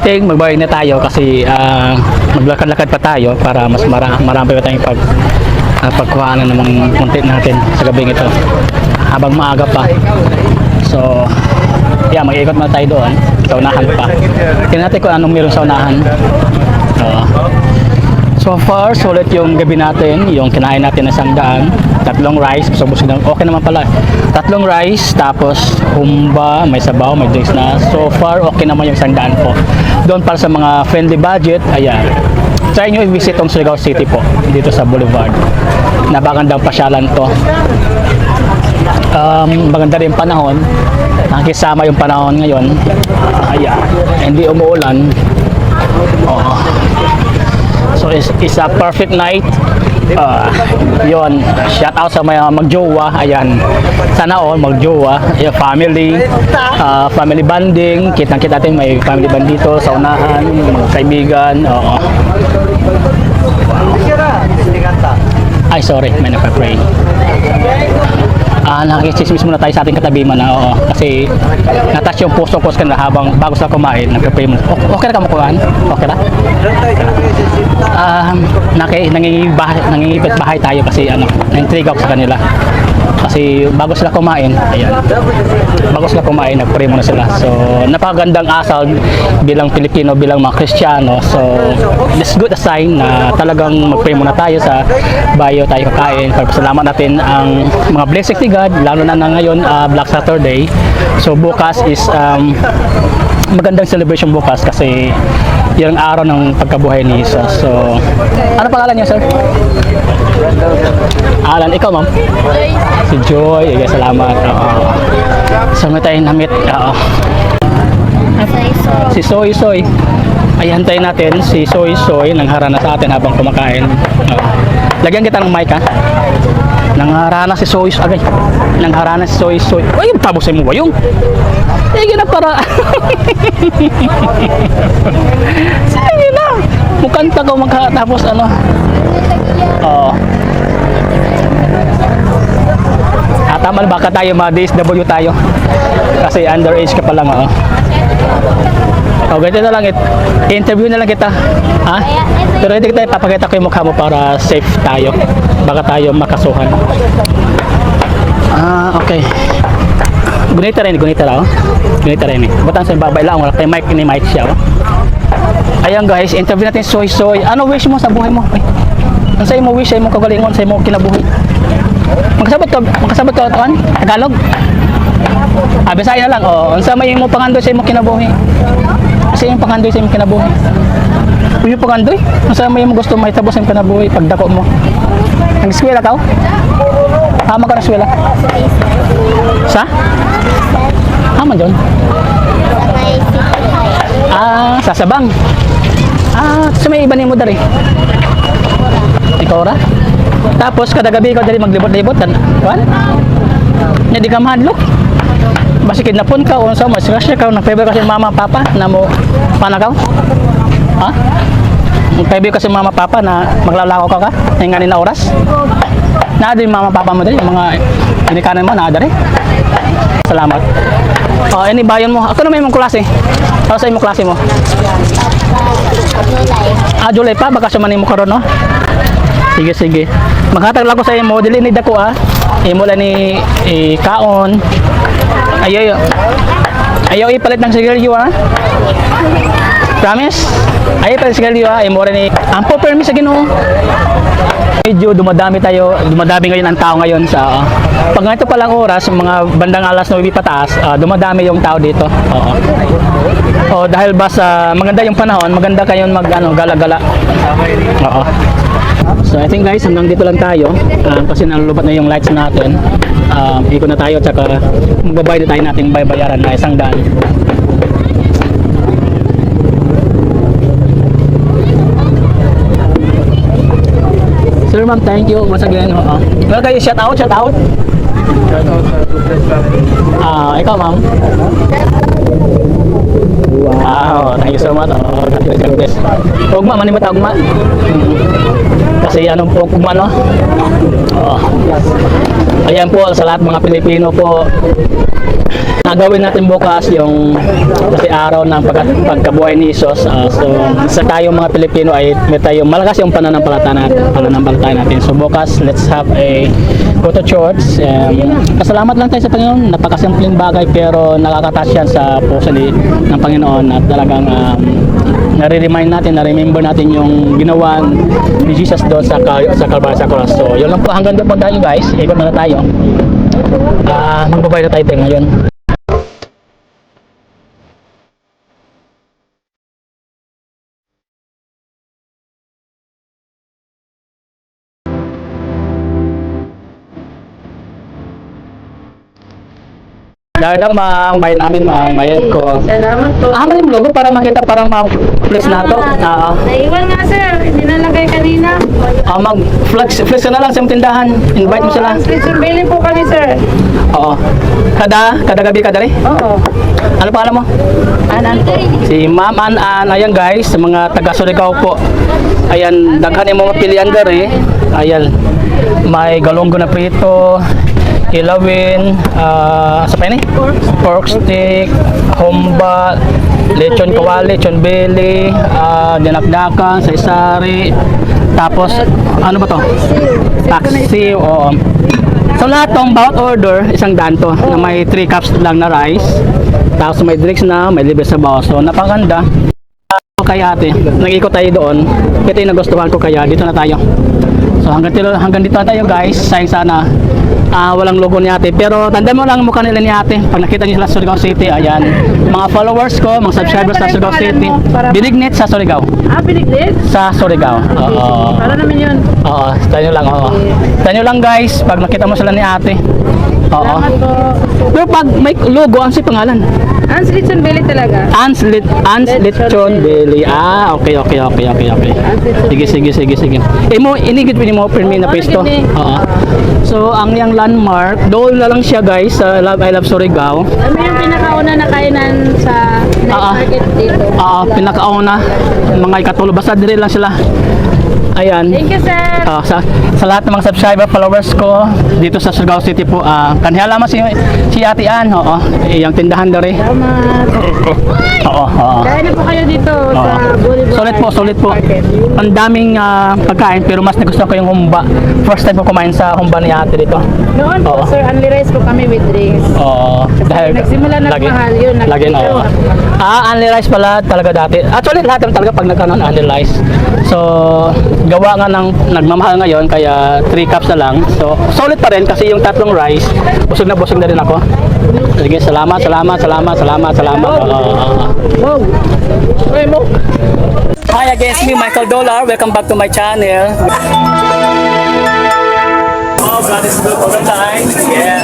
think magbayad na tayo kasi maglakad-lakad pa tayo para mas marami pa tayong pagkuhaan ng mga content natin sa gabing ito habang maaga pa. So yeah, mag-iikot muna tayo doon sa unahan pa. Tingnan natin kung anong meron sa unahan. So far, sulit yung gabi natin, yung kinain natin na 100, tatlong rice, okay naman pala. Tatlong rice, tapos humba, may sabaw, may drinks na. So far, okay naman yung 100 po. Doon para sa mga friendly budget, ayan. Try nyo i-visit tong Surigao City po, dito sa Boulevard. Napakagandang pasyalan to. Maganda rin panahon. Nakikisama yung panahon ngayon. Ayan, hindi umuulan. So it's a perfect night. Yon, shout out sa mga magjowa. Ayan, sana all magjowa, family, family bonding. Kitang-kita natin may family band dito sa unahan, mga kaibigan. Ay, sorry, may nagpa-pray. Nakikismis muna tayo sa ating katabi man. Kasi natouch yung puso ko kanila habang bago sila kumain, nagpa-pray muna. Okay na ka makuhaan? Okay na? Nangingipit bahay tayo kasi na-intrigue ako sa kanila. Kasi bago sila kumain, ayan. Bago sila kumain, nag-pray muna sila. So, napakagandang asal bilang Pilipino, bilang mga Kristiyano. So, this good a sign na talagang mag-pray muna tayo sa bayo tayo kakain. Salamat natin ang mga blessings ni God, lalo na ngayon, Black Saturday. So, bukas is magandang celebration bukas kasi yung araw ng pagkabuhay ni Jesus. So, ano pangalan niya, sir? Alan, ikaw, ma'am? Si Joy. Okay, salamat. So, may tayong namit. Si Soy Soy. Ay, hantayin natin si Soy Soy nang harana sa atin habang kumakain. Lagyan kita ng mic, ha? Nang harana si Soy Soy. Agay. Nang harana si Soy Soy. Ay, tabusin mo ba yung? Sige na para. Sige na. Mukhang ka magkatapos ano. Tama na, baka tayo ma-DSW tayo. Kasi underage ka pa lang, ganito na lang, interview na lang kita. Ha? Pero hindi kita ipapakita ko yung mukha mo para safe tayo. Baka tayo makasuhan. Okay. Gunita rin, Gunita rin. Butang sa babay lang, wala tayo mic ni mic siya. Ayan guys, interview natin Soy Soy. Ano wish mo sa buhay mo? Ano sa'yo mo wish, sa'yo mo kagalingon, sa'yo mo kinabuhi? Magkasabot ka tawan? Tagalog? Bisahin na lang. Ano sa may mo pangandoy sa'yo mo kinabuhi? Sa'yo yung pangandoy sa'yo mo kinabuhi? Yung pangandoy? Ano sa may mo gusto may tabos yung kinabuhi pagdako mo? Nag-eskwela ka? Tama ka na eskwela? Sa? Tama dyan? Sa Sabang. Sa may iba niyo mo dari? Ikaw ra? Tapos kada gabi ikaw dari maglibot-libot kan? Nya di ka mahadlok. Basi kidnapon ka unsa mo stress ka nang favor kasi mama papa na mo panakaw? Ha? Favor kasi mama papa na maglalakaw ka nganin na oras? Na din mama papa mo dari mga inikanan mo na dari? Salamat. Ini bayon mo. Ako na may mong klase. Ano sa imong klase mo? July pa baka sa manin mo karon no? Sige. Maghatag lang ko sa imo dili ni dako imo lang ni kaon. Ayaw ipalit ng sigarilyo Promise? Ayaw ipalit sigarilyo imo rin ni ampo permis sa Ginoo. Medyo dumadami ngayon ang tao ngayon sa pag ganito palang oras, mga bandang alas 9 pataas, dumadami yung tao dito. Dahil ba sa maganda yung panahon, maganda kayong gala-gala. So I think guys, hanggang dito lang tayo kasi nalulubat na yung lights natin. Ikot na tayo tsaka magbabayad na tayo nating bayaran na 100. Sir, ma'am, thank you once again. Well, kayo, shout out. Ikaw, ma'am. Wow, thank you so much. Ugma, manimot ugma. Kasi anong po ugma, no? Ayan po, sa lahat mga Pilipino po, Gagawin natin bukas yung kasi araw ng pagkabuhay ni Jesus. So sa tayong mga Pilipino ay may tayong malakas yung pananampalataya natin. So bukas, let's have a go to church. Pasalamat lang tayo sa Panginoon. Napakasimpleng bagay pero nakaka-touch yan sa puso ng Panginoon at talagang nare-remind natin, na-remember natin yung ginawa ni Jesus doon sa Calvary sa cross. So yun lang po, hanggang doon po tayo guys. Ikot na tayo. Magbabay na tayo ngayon. Dahil lang mga bayad namin, mga bayad ko. Salamat po. Ano yung logo para makita parang mag-flex na to? Naiwan nga sir, hindi nalagay kanina. Mag-flex ka na lang sa tindahan. Invite mo sila. Translation billing po kami sir. Oo. Kada gabi ka dali? Oo. Ano pangalan mo? Anan po. Si Ma'am An. Ayan guys, sa mga taga Surigao po. Ayan, daghan yung mga pilihan dere. Ayan. May galonggo na prito, kilawin, sa pa ini? Pork stick, humba, lechon kawali, lechon belly, dinakdakan, saisari, tapos ano ba to? Taxi, oo. So lahat tong bawat order, isang daan to, na may 3 cups lang na rice, tapos may drinks na, may libre sa bawas. So napakaganda. Kay ate, nag-ikot tayo doon. Ito yung nagustuhan ko kaya dito na tayo. So hanggang dito na tayo guys. Sayang sana walang logo ni ate. Pero tanda mo lang mukha nila ni ate. Pag nakita niyo sila sa Surigao City, ayan. Mga followers ko, mga subscribers sa Surigao City. Binignit sa Surigao. Binignit? Sa Surigao. Oo. Para naman yun. Oo, tanyo lang. Oo. Tanyo lang guys, pag nakita mo sila ni ate. Oo. Salamat po. Pero pag may logo, ang si pangalan? Ans Lechon Belly talaga. Ans Lechon Belly. Okay. Sige. Inigit mo permi na pesto. Oo. So, ang yung landmark, doon na lang siya guys sa I Love Surigao. Ano yung pinakauna na kainan sa night market dito? Pinakauna, mga ikatulo. Basta dire lang sila. Ayan. Thank you sir. Sa lahat ng mga subscriber, followers ko dito sa Surigao City po, kanila naman si Ate Ann, yung tindahan na rin. Salamat. Oo. Kaya na po kayo dito sa Boulevard. Solid po. Market. Ang daming pagkain pero mas nagustuhan ko yung humba. First time ko kumain sa humba ni Ate dito. Noon po sir, only rice po kami with drinks. Oo. Dahil Nagsimula na mahal yun. Lagi na. Only rice pala talaga dati. Actually lahat naman talaga pag nagkaroon only rice. So gawa nga ng nagmamahal ngayon kaya 3 cups na lang. So solid pa rin kasi yung tatlong rice busog na rin ako. Sige, salamat. Hi again, it's me Michael Dollar. Welcome back to my channel. Oh, God is good all the time. Yeah.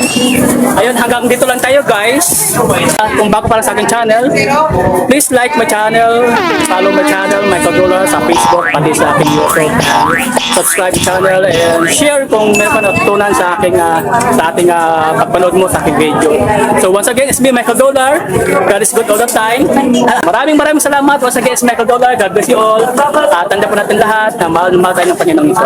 Ayun, hanggang dito lang tayo guys. Kung bago pa lang sa aking channel, please like my channel, follow my channel, Michael Dollar sa Facebook, pati sa aking YouTube. Subscribe channel and share kung meron ka natutunan sa ating pagpanood mo sa aking video. So once again, it's me Michael Dollar. God is good all the time. Maraming salamat. Once again, it's Michael Dollar. God bless you all. Tanda po natin lahat na mahal tayo ng Panginoong Isa.